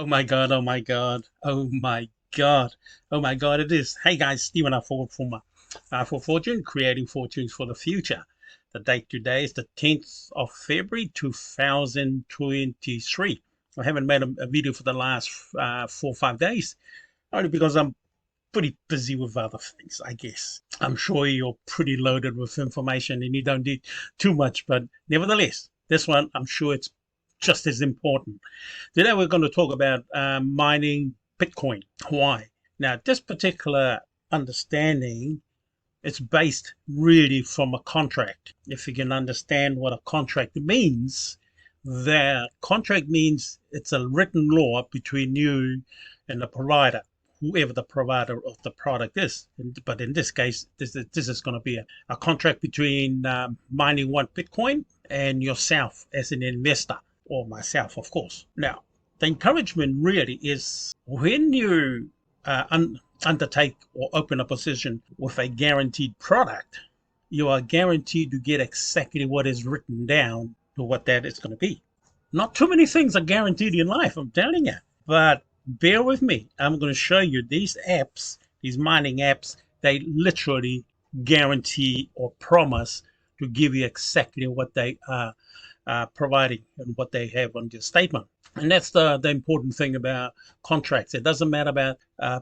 Oh my God, oh my God, oh my God, oh my God, it is. Hey guys, Stephen for Fortune, creating fortunes for the future. The date today is the 10th of February 2023. I haven't made a video for the last 4 or 5 days, only because I'm pretty busy with other things, I guess. I'm sure you're pretty loaded with information and you don't need too much, but nevertheless, this one, I'm sure it's just as important. Today we're going to talk about mining Bitcoin. Why? Now, this particular understanding is based really from a contract. If you can understand what a contract means, the contract means it's a written law between you and the provider, whoever the provider of the product is. But in this case, this is going to be a contract between mining one Bitcoin and yourself as an investor, or myself, of course. Now, the encouragement really is when you undertake or open a position with a guaranteed product, you are guaranteed to get exactly what is written down to what that is going to be. Not too many things are guaranteed in life, I'm telling you. But bear with me. I'm going to show you these apps, these mining apps, they literally guarantee or promise to give you exactly what they are providing and what they have on their statement. And that's the important thing about contracts. It doesn't matter about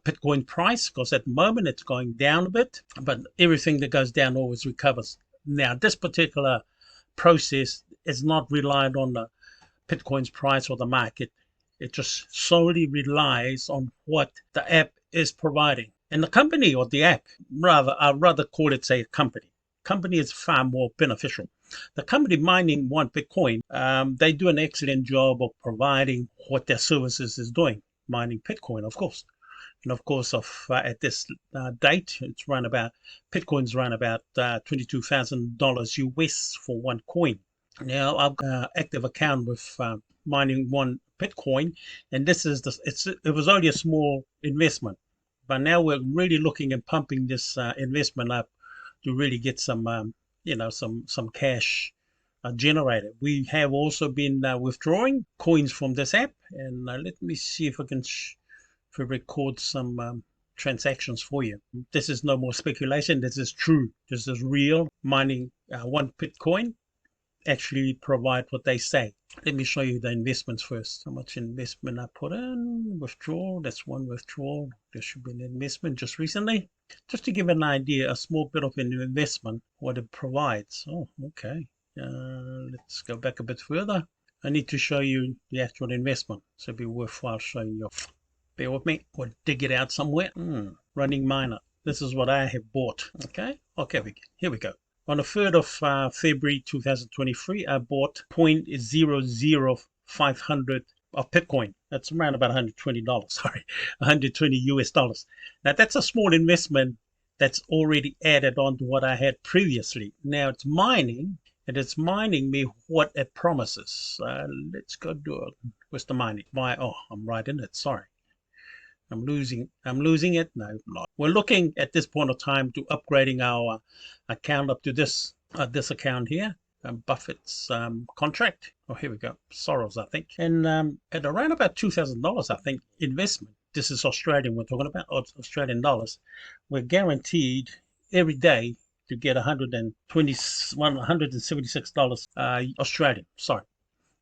Bitcoin price, because at the moment it's going down a bit, but everything that goes down always recovers. Now, this particular process is not reliant on the Bitcoin's price or the market. It just solely relies on what the app is providing. And the company, or the app, I'd rather call it, say, a company. Company is far more beneficial. The company mining one Bitcoin, they do an excellent job of providing what their services is doing, mining Bitcoin, of course. And of course, at this date, Bitcoin's run about $22,000 US for one coin. Now, I've got an active account with mining one Bitcoin, and it was only a small investment, but now we're really looking at pumping this investment up to really get some cash generated. We have also been withdrawing coins from this app, and let me see if I can record some transactions for you. This is no more speculation. This is true. This is real. Mining one Bitcoin actually provide what they say. Let me show you the investments first. How much investment I put in. Withdrawal. That's one withdrawal. There should be an investment just recently. Just to give an idea, a small bit of an investment, what it provides. Oh, okay. Let's go back a bit further. I need to show you the actual investment, so it'd be worthwhile showing you. Bear with me. We'll dig it out somewhere. Running miner. This is what I have bought. Okay. Here we go. On the 3rd of February 2023, I bought 0.00500 of Bitcoin. That's around about $120. Sorry, 120 US dollars. Now, that's a small investment that's already added on to what I had previously. Now, it's mining, and it's mining me what it promises. Let's go do it. Where's the mining? I'm right in it. Sorry. I'm losing it. No, I'm not. We're looking at this point of time to upgrading our account up to this account here, Buffett's contract. Oh, here we go. Soros, I think. And at around about $2,000, I think, investment. This is Australian we're talking about, Australian dollars. We're guaranteed every day to get $176 Australian. Sorry.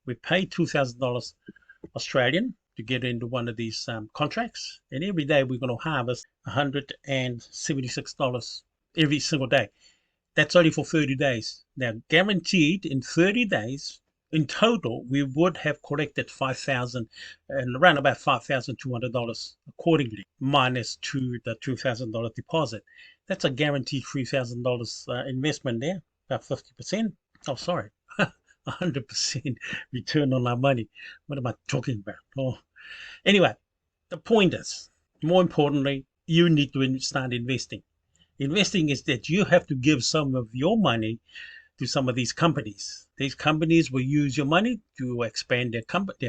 We pay $2,000 Australian to get into one of these contracts, and every day we're going to harvest $176 every single day. That's only for 30 days. Now, guaranteed in 30 days, in total, we would have collected $5,000 and around about $5,200 accordingly, minus the $2,000 deposit. That's a guaranteed $3,000 investment there, about 50%. Oh, sorry. 100% return on our money. What am I talking about? Oh, anyway, the point is, more importantly, you need to start investing. Investing is that you have to give some of your money to some of these companies. These companies will use your money to expand their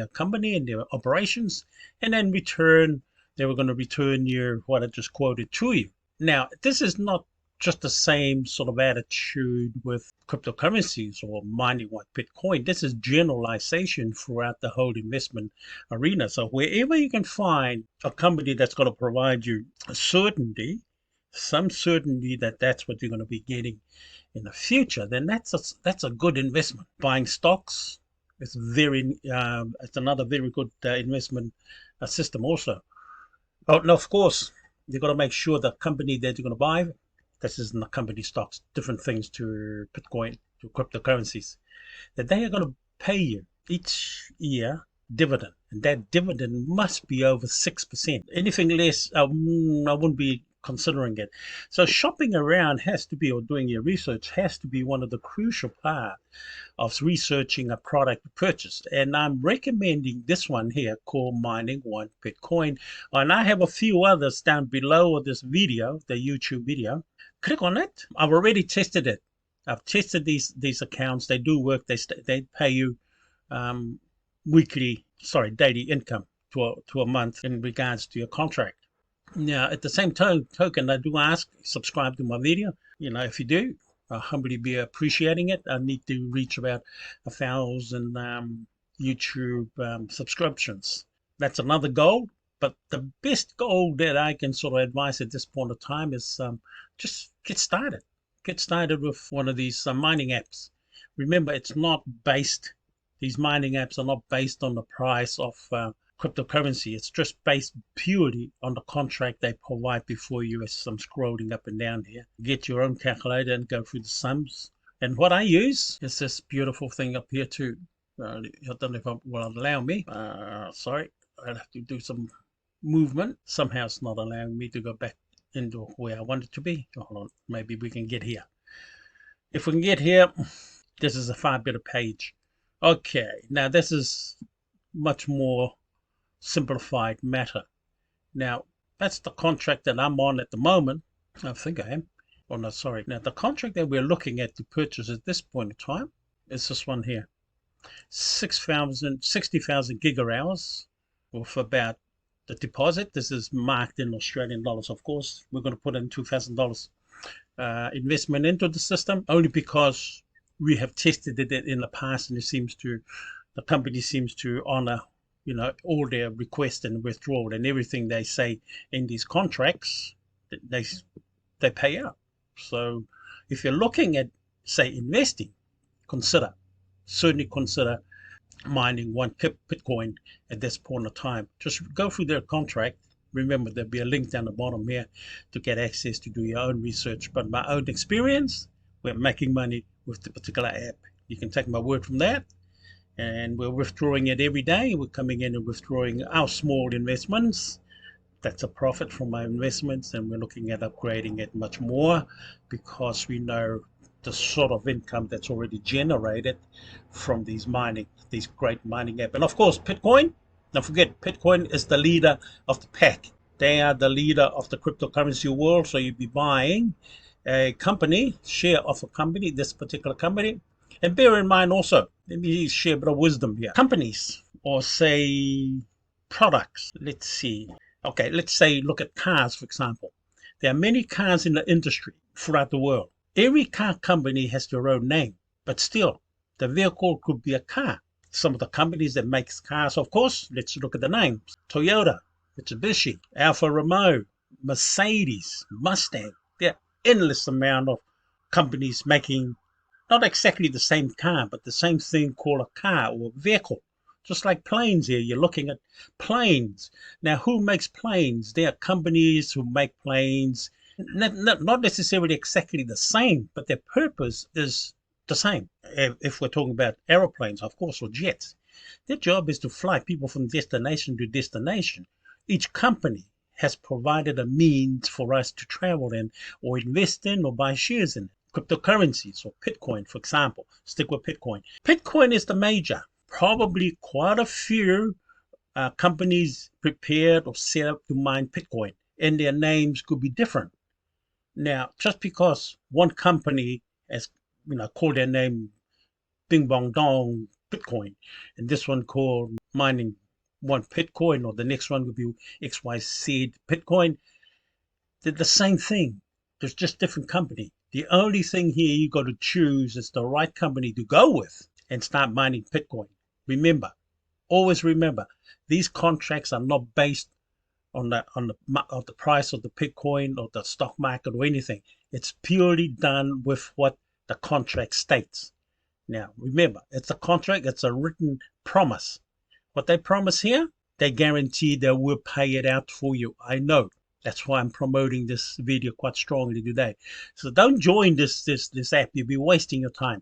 company and their operations, and then they were going to return what I just quoted to you. Now, this is not just the same sort of attitude with cryptocurrencies or mining like Bitcoin. This is generalization throughout the whole investment arena. So wherever you can find a company that's going to provide you a certainty, some certainty that that's what you're going to be getting in the future, then that's a good investment. Buying stocks is it's another very good investment system also. Oh, and of course, you've got to make sure the company that you're going to buy, this isn't the company stocks, different things to Bitcoin, to cryptocurrencies, that they are going to pay you each year dividend. And that dividend must be over 6%. Anything less, I wouldn't be considering it. So shopping around has to be, or doing your research has to be one of the crucial parts of researching a product to purchase. And I'm recommending this one here called Mining One Bitcoin. And I have a few others down below this video, the YouTube video. Click on it. I've already tested it. I've tested these accounts. They do work. They pay you daily income to a month in regards to your contract. Now, at the same token, I do ask, subscribe to my video. If you do, I'll humbly be appreciating it. I need to reach about 1,000 YouTube subscriptions. That's another goal. But the best goal that I can sort of advise at this point of time is just get started. Get started with one of these mining apps. Remember, these mining apps are not based on the price of cryptocurrency. It's just based purely on the contract they provide before you, as I'm scrolling up and down here. Get your own calculator and go through the sums. And what I use is this beautiful thing up here too. I don't know if it will allow me. Sorry, I'll have to do some movement. Somehow it's not allowing me to go back into where I want it to be. Hold on, maybe we can get here. If we can get here, this is a far better page. Okay, now this is much more simplified matter. Now, that's the contract that I'm on at the moment. I think I am. Oh, no, sorry. Now, the contract that we're looking at to purchase at this point in time is this one here. 60,000 gigahours with about the deposit. This is marked in Australian dollars, of course. We're going to put in $2,000 investment into the system only because we have tested it in the past, and the company seems to honor all their requests and withdrawal and everything they say in these contracts, they pay out. So if you're looking at, say, investing, certainly consider mining one Bitcoin at this point of time. Just go through their contract. Remember, there'll be a link down the bottom here to get access to do your own research. But my own experience, we're making money with the particular app. You can take my word from that. And we're withdrawing it every day. We're coming in and withdrawing our small investments. That's a profit from our investments, and we're looking at upgrading it much more because we know the sort of income that's already generated from these great mining apps. And of course, Bitcoin, don't forget, Bitcoin is the leader of the pack. They are the leader of the cryptocurrency world. So you'd be buying a share of a company, this particular company. And bear in mind also, let me share a bit of wisdom here. Companies, or say products, let's see. Okay, let's say, look at cars, for example. There are many cars in the industry throughout the world. Every car company has their own name, but still, the vehicle could be a car. Some of the companies that make cars, of course, let's look at the names. Toyota, Mitsubishi, Alfa Romeo, Mercedes, Mustang. There are endless amount of companies making not exactly the same car, but the same thing called a car or a vehicle. Just like planes here, you're looking at planes. Now, who makes planes? There are companies who make planes, not necessarily exactly the same, but their purpose is the same. If we're talking about aeroplanes, of course, or jets, their job is to fly people from destination to destination. Each company has provided a means for us to travel in, or invest in, or buy shares in. Cryptocurrencies, or Bitcoin, for example. Stick with Bitcoin. Bitcoin is the major. Probably quite a few companies prepared or set up to mine Bitcoin, and their names could be different. Now, just because one company has called their name Bing Bong Dong Bitcoin, and this one called Mining One Bitcoin, or the next one would be XYZ Bitcoin, they're the same thing. There's just different company. The only thing here you got to choose is the right company to go with and start mining Bitcoin. Remember, always remember, these contracts are not based on the price of the Bitcoin or the stock market or anything. It's purely done with what the contract states. Now, remember, it's a contract, it's a written promise. What they promise here, they guarantee they will pay it out for you. I know. That's why I'm promoting this video quite strongly today. So don't join this app. You'll be wasting your time.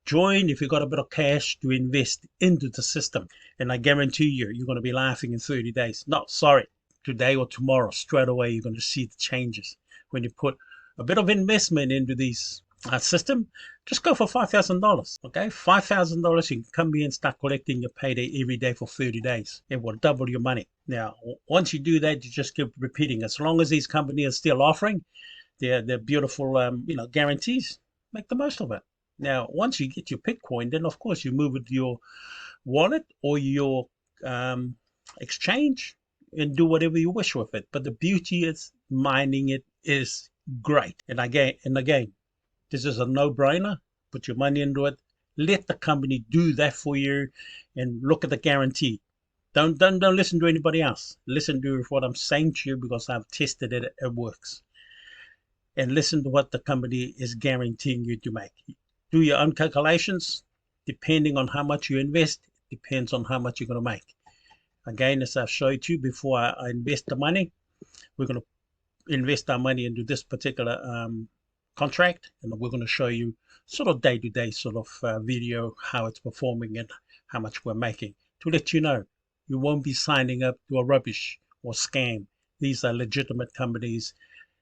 Join if you've got a bit of cash to invest into the system. And I guarantee you're going to be laughing in 30 days. No, sorry, today or tomorrow, straight away, you're going to see the changes. When you put a bit of investment into these system, just go for $5,000. Okay, $5,000, you can come here and start collecting your payday every day for 30 days. It will double your money. Now, once you do that, you just keep repeating. As long as these companies are still offering their beautiful guarantees, make the most of it. Now, once you get your Bitcoin, then of course you move it to your wallet or your exchange and do whatever you wish with it. But the beauty is mining it is great. And again, this is a no-brainer. Put your money into it. Let the company do that for you, and look at the guarantee. Don't listen to anybody else. Listen to what I'm saying to you because I've tested it. It works. And listen to what the company is guaranteeing you to make. Do your own calculations. Depending on how much you invest, depends on how much you're going to make. Again, as I've showed you before, I invest the money. We're going to invest our money into this particular contract, and we're going to show you sort of day-to-day sort of video how it's performing and how much we're making, to let you know you won't be signing up to a rubbish or scam. These are legitimate companies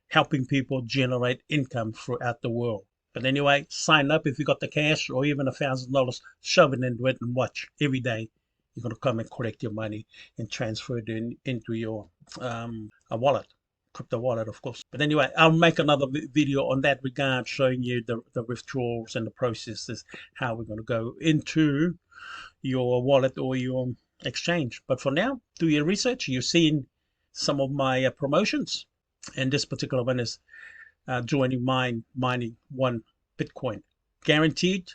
helping people generate income throughout the world. But anyway, sign up if you got the cash or even $1,000, shove it into it and watch. Every day you're going to come and collect your money and transfer it into your wallet. Crypto wallet, of course. But anyway, I'll make another video on that regard, showing you the withdrawals and the processes, how we're going to go into your wallet or your exchange. But for now, do your research. You've seen some of my promotions, and this particular one is joining mining 1 Bitcoin. Guaranteed.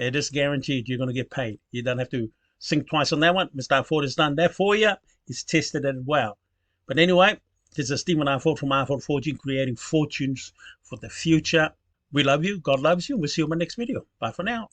It is guaranteed you're going to get paid. You don't have to think twice on that one. Mr. Ford has done that for you. He's tested it well. But anyway, this is Stephen R. Ford from R. Ford Fortune, creating fortunes for the future. We love you. God loves you. We'll see you in my next video. Bye for now.